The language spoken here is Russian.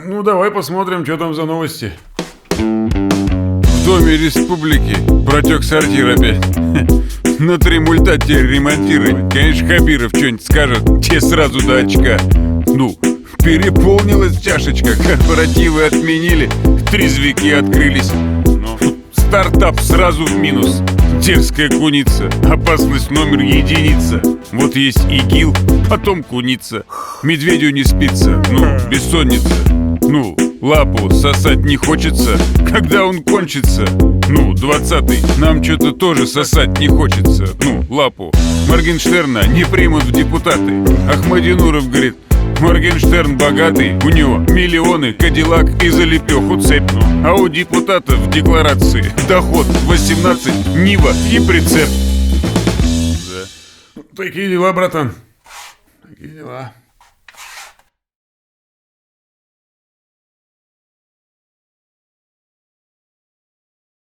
Ну, давай посмотрим, что там за новости. В Доме Республики протек сортир опять. На 3 мульта теперь ремонтировать. Конечно, Хабиров что-нибудь скажет, те сразу до очка. Ну, переполнилась чашечка, корпоративы отменили, трезвики открылись. Ну, стартап сразу в минус. Дерзкая куница, опасность номер единица. Вот есть ИГИЛ, потом куница. Медведю не спится, ну, бессонница. Ну, лапу сосать не хочется, когда он кончится. Ну, 20-й, нам что-то тоже сосать не хочется. Ну, лапу Моргенштерна не примут в депутаты. Ахмадинуров говорит: Моргенштерн богатый, у него миллионы, кадиллак и за лепеху цепь. А у депутатов в декларации доход 18, Нива и прицеп. Да. Такие дела, братан. Такие дела.